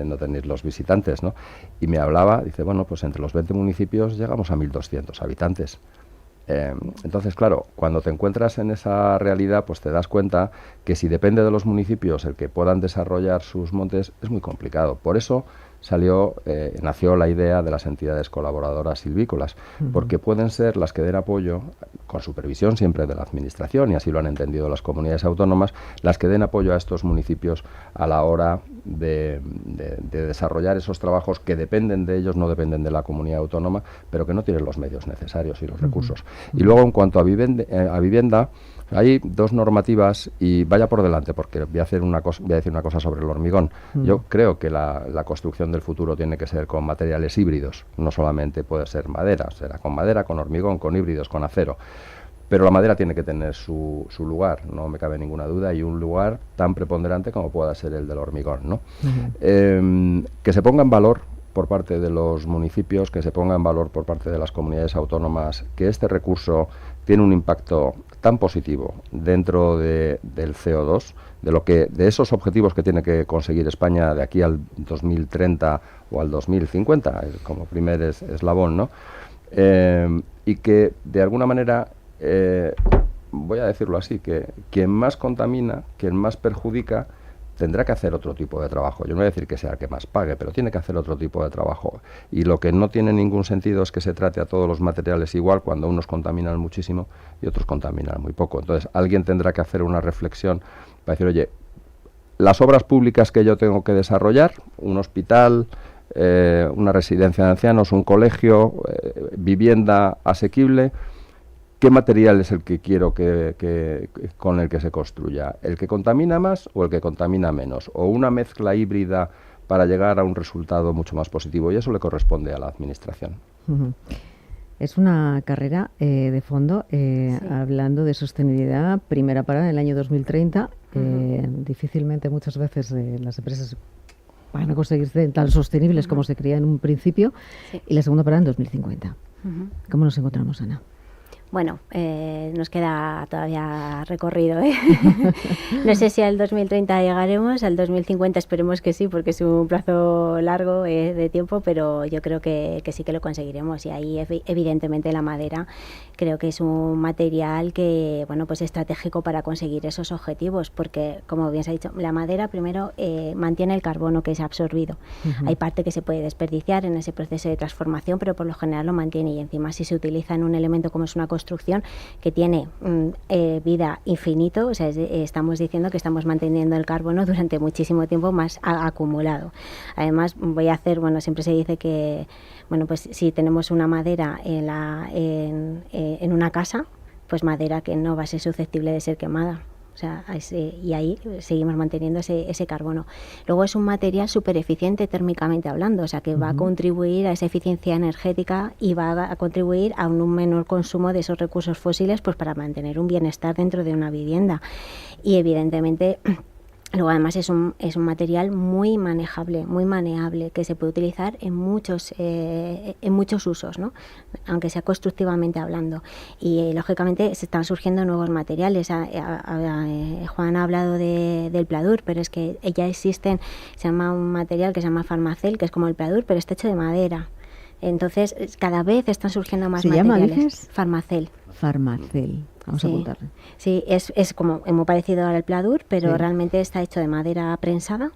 no tenéis los visitantes, ¿no? Y me hablaba, dice, bueno, pues entre los 20 municipios llegamos a 1.200 habitantes. Entonces, claro, cuando te encuentras en esa realidad, pues te das cuenta que si depende de los municipios el que puedan desarrollar sus montes, es muy complicado. Por eso nació la idea de las entidades colaboradoras silvícolas, porque pueden ser las que den apoyo, con supervisión siempre de la administración, y así lo han entendido las comunidades autónomas, las que den apoyo a estos municipios a la hora de desarrollar esos trabajos que dependen de ellos, no dependen de la comunidad autónoma, pero que no tienen los medios necesarios y los recursos. Y luego, en cuanto a vivienda, Hay dos normativas y vaya por delante, porque voy a decir una cosa sobre el hormigón. Yo creo que la construcción del futuro tiene que ser con materiales híbridos, no solamente puede ser madera, será con madera, con hormigón, con híbridos, con acero. Pero la madera tiene que tener su lugar, no me cabe ninguna duda, y un lugar tan preponderante como pueda ser el del hormigón, ¿no? Que se ponga en valor por parte de los municipios, que se ponga en valor por parte de las comunidades autónomas, que este recurso tiene un impacto tan positivo dentro del CO2, de esos objetivos que tiene que conseguir España de aquí al 2030 o al 2050, como primer eslabón, ¿no? Y que de alguna manera, voy a decirlo así, que quien más contamina, quien más perjudica, tendrá que hacer otro tipo de trabajo. Yo no voy a decir que sea el que más pague, pero tiene que hacer otro tipo de trabajo. Y lo que no tiene ningún sentido es que se trate a todos los materiales igual cuando unos contaminan muchísimo y otros contaminan muy poco. Entonces, alguien tendrá que hacer una reflexión para decir, oye, las obras públicas que yo tengo que desarrollar, un hospital, una residencia de ancianos, un colegio, vivienda asequible, ¿qué material es el que quiero con el que se construya? ¿El que contamina más o el que contamina menos? ¿O una mezcla híbrida para llegar a un resultado mucho más positivo? Y eso le corresponde a la Administración. Es una carrera de fondo, sí. Hablando de sostenibilidad, primera parada en el año 2030. Difícilmente muchas veces las empresas van a conseguir ser tan sostenibles como se creía en un principio. Sí. Y la segunda parada en 2050. ¿Cómo nos encontramos, Ana? Bueno, nos queda todavía recorrido, ¿eh? No sé si al 2030 llegaremos, al 2050 esperemos que sí, porque es un plazo largo de tiempo, pero yo creo que sí que lo conseguiremos. Y ahí, evidentemente, la madera creo que es un material que, bueno, pues estratégico para conseguir esos objetivos, porque, como bien se ha dicho, la madera primero mantiene el carbono que se ha absorbido. Hay parte que se puede desperdiciar en ese proceso de transformación, pero por lo general lo mantiene, y encima si se utiliza en un elemento como es una construcción que tiene vida infinito, o sea, estamos diciendo que estamos manteniendo el carbono durante muchísimo tiempo más acumulado. Además, siempre se dice que, bueno, pues si tenemos una madera en una casa, pues madera que no va a ser susceptible de ser quemada. O sea, y ahí seguimos manteniendo ese carbono. Luego es un material súper eficiente térmicamente hablando, o sea que va a contribuir a esa eficiencia energética y va a contribuir a un menor consumo de esos recursos fósiles, pues para mantener un bienestar dentro de una vivienda. Y evidentemente, luego además es un material muy manejable, muy maneable, que se puede utilizar en muchos usos, ¿no? Aunque sea constructivamente hablando. Y lógicamente se están surgiendo nuevos materiales. Juan ha hablado del Pladur, pero es que ya existen, se llama un material que se llama Farmacel, que es como el Pladur, pero está hecho de madera. Entonces, cada vez están surgiendo más materiales. ¿Se llama, dices? Farmacel. Farmacel. Vamos a apuntarle. Sí, es como muy parecido al Pladur, pero realmente está hecho de madera prensada.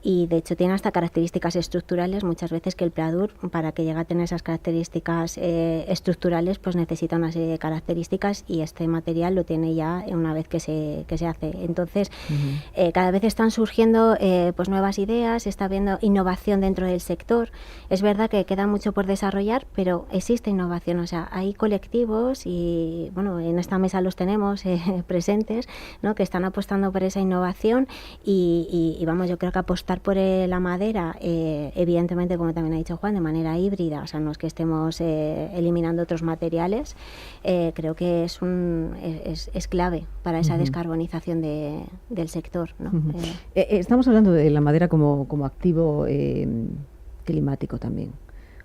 Y de hecho tiene hasta características estructurales, muchas veces que el Pladur, para que llegue a tener esas características estructurales, pues necesita una serie de características, y este material lo tiene ya una vez que se hace. Entonces, cada vez están surgiendo pues nuevas ideas, está habiendo innovación dentro del sector. Es verdad que queda mucho por desarrollar, pero existe innovación, o sea, hay colectivos y, bueno, en esta mesa los tenemos presentes, ¿no?, que están apostando por esa innovación y vamos, yo creo que apostar por la madera, evidentemente, como también ha dicho Juan, de manera híbrida, o sea, no es que estemos eliminando otros materiales, creo que es clave para esa descarbonización del sector, ¿no? Estamos hablando de la madera como activo climático también.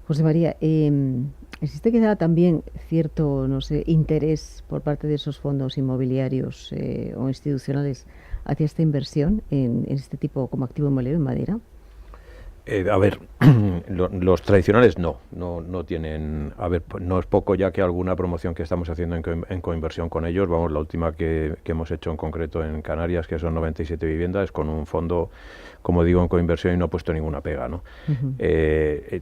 José María, ¿existe quizá también cierto, no sé, interés por parte de esos fondos inmobiliarios o institucionales hacia esta inversión en este tipo como activo inmobiliario en madera? A ver, los tradicionales no tienen. A ver, no es poco ya que alguna promoción que estamos haciendo en coinversión con ellos. Vamos, la última que hemos hecho en concreto en Canarias, que son 97 viviendas, con un fondo, como digo, en coinversión, y no ha puesto ninguna pega, ¿no?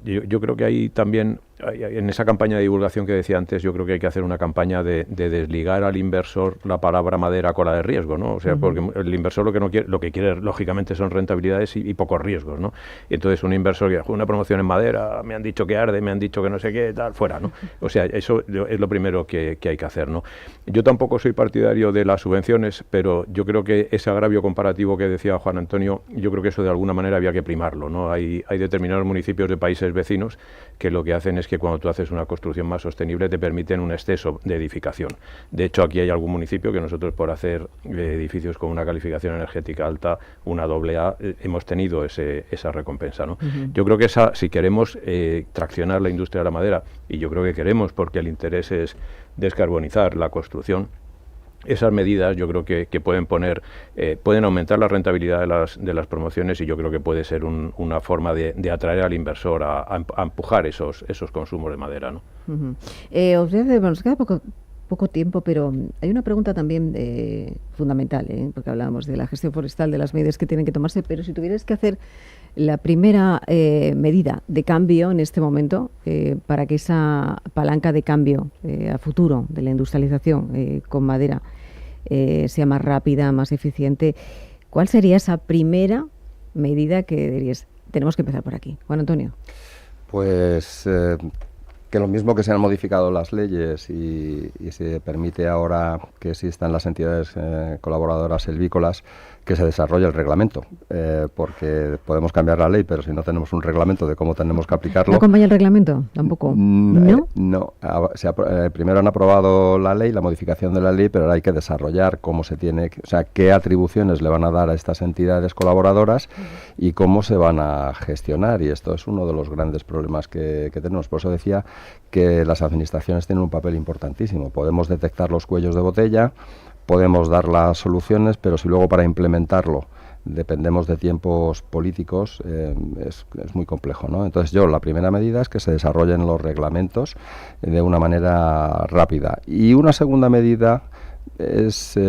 Yo creo que ahí también en esa campaña de divulgación que decía antes, yo creo que hay que hacer una campaña de desligar al inversor la palabra madera con la de riesgo, ¿no? O sea, porque el inversor lo que quiere lógicamente son rentabilidades y pocos riesgos, ¿no? Y entonces un inversor que una promoción en madera, me han dicho que arde, me han dicho que no sé qué, tal, fuera, ¿no? O sea, eso es lo primero que hay que hacer, ¿no? Yo tampoco soy partidario de las subvenciones, pero yo creo que ese agravio comparativo que decía Juan Antonio, yo creo que eso de alguna manera había que primarlo, ¿no? Hay determinados municipios de países vecinos que lo que hacen es que cuando tú haces una construcción más sostenible te permiten un exceso de edificación. De hecho, aquí hay algún municipio que nosotros, por hacer edificios con una calificación energética alta, una AA, hemos tenido esa recompensa, ¿no? Yo creo que si queremos traccionar la industria de la madera, y yo creo que queremos porque el interés es descarbonizar la construcción, esas medidas yo creo que pueden aumentar la rentabilidad de las promociones, y yo creo que puede ser una forma de atraer al inversor a empujar esos consumos de madera, ¿no? Nos queda poco tiempo, pero hay una pregunta también fundamental, porque hablábamos de la gestión forestal, de las medidas que tienen que tomarse, pero si tuvieras que hacer la primera medida de cambio en este momento para que esa palanca de cambio a futuro de la industrialización con madera sea más rápida, más eficiente, ¿cuál sería esa primera medida que dirías, tenemos que empezar por aquí? Juan Antonio. Pues que lo mismo que se han modificado las leyes y se permite ahora que existan las entidades colaboradoras silvícolas, que se desarrolle el reglamento, porque podemos cambiar la ley, pero si no tenemos un reglamento de cómo tenemos que aplicarlo... ¿No acompaña el reglamento? ¿Tampoco? ¿No? No. Primero han aprobado la ley, la modificación de la ley, pero ahora hay que desarrollar cómo se tiene... O sea, qué atribuciones le van a dar a estas entidades colaboradoras y cómo se van a gestionar. Y esto es uno de los grandes problemas que tenemos. Por eso decía que las administraciones tienen un papel importantísimo. Podemos detectar los cuellos de botella, podemos dar las soluciones, pero si luego para implementarlo dependemos de tiempos políticos, es muy complejo, ¿no? Entonces la primera medida es que se desarrollen los reglamentos de una manera rápida. Y una segunda medida es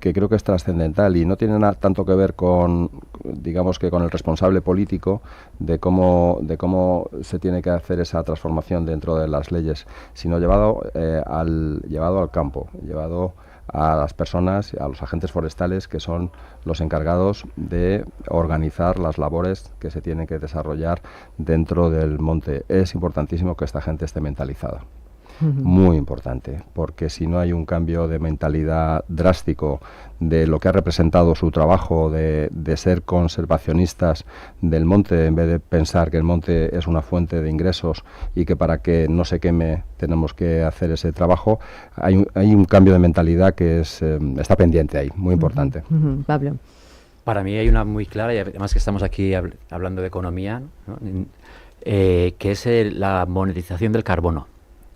que creo que es trascendental y no tiene tanto que ver con, digamos, que con el responsable político de cómo se tiene que hacer esa transformación dentro de las leyes, sino llevado al campo, llevado a las personas, a los agentes forestales, que son los encargados de organizar las labores que se tienen que desarrollar dentro del monte. Es importantísimo que esta gente esté mentalizada. Muy importante, porque si no hay un cambio de mentalidad drástico de lo que ha representado su trabajo de ser conservacionistas del monte, en vez de pensar que el monte es una fuente de ingresos y que para que no se queme tenemos que hacer ese trabajo, hay un cambio de mentalidad que está pendiente ahí, muy importante. Pablo. Para mí hay una muy clara, y además que estamos aquí hablando de economía, ¿no? Que es la monetización del carbono.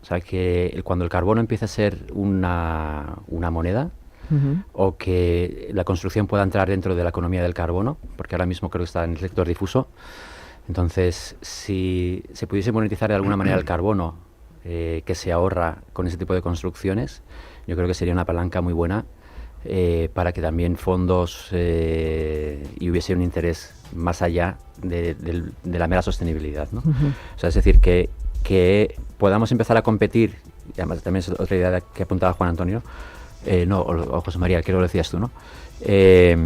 O sea, que cuando el carbono empieza a ser una moneda, o que la construcción pueda entrar dentro de la economía del carbono, porque ahora mismo creo que está en el sector difuso, entonces si se pudiese monetizar de alguna manera el carbono que se ahorra con ese tipo de construcciones, yo creo que sería una palanca muy buena para que también fondos y hubiese un interés más allá de la mera sostenibilidad, ¿no? O sea, es decir, que podamos empezar a competir, y además también es otra idea que apuntaba Juan Antonio, o José María, que lo decías tú, ¿no? Que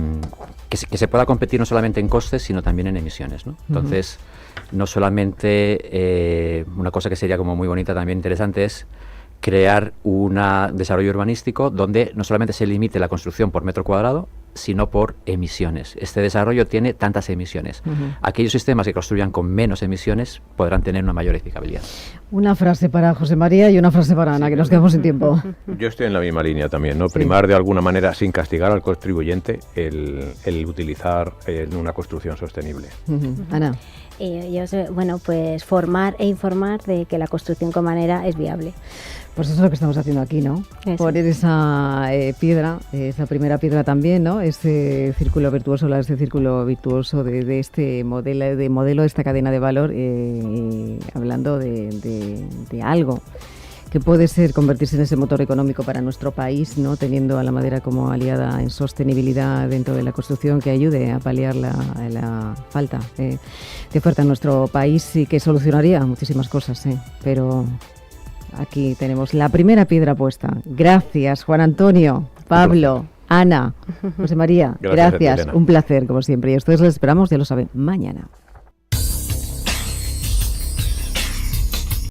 se pueda competir no solamente en costes, sino también en emisiones, ¿no? Entonces, no solamente una cosa que sería como muy bonita, también interesante, es crear un desarrollo urbanístico donde no solamente se limite la construcción por metro cuadrado, sino por emisiones. Este desarrollo tiene tantas emisiones. Aquellos sistemas que construyan con menos emisiones podrán tener una mayor edificabilidad. Una frase para José María y una frase para Ana, que nos quedamos sin tiempo. Yo estoy en la misma línea también, ¿no? Primar de alguna manera, sin castigar al contribuyente, el utilizar una construcción sostenible. Ana. Pues formar e informar de que la construcción con madera es viable. Pues eso es lo que estamos haciendo aquí, ¿no? Eso. Poner esa piedra, esa primera piedra también, ¿no? Este círculo virtuoso de este modelo, de esta cadena de valor, hablando de algo que puede ser convertirse en ese motor económico para nuestro país, ¿no? Teniendo a la madera como aliada en sostenibilidad dentro de la construcción, que ayude a paliar la falta de oferta en nuestro país y que solucionaría muchísimas cosas, pero aquí tenemos la primera piedra puesta. Gracias, Juan Antonio, Pablo, Ana, José María. Gracias. Un placer, como siempre. Y a ustedes les esperamos, ya lo saben, mañana.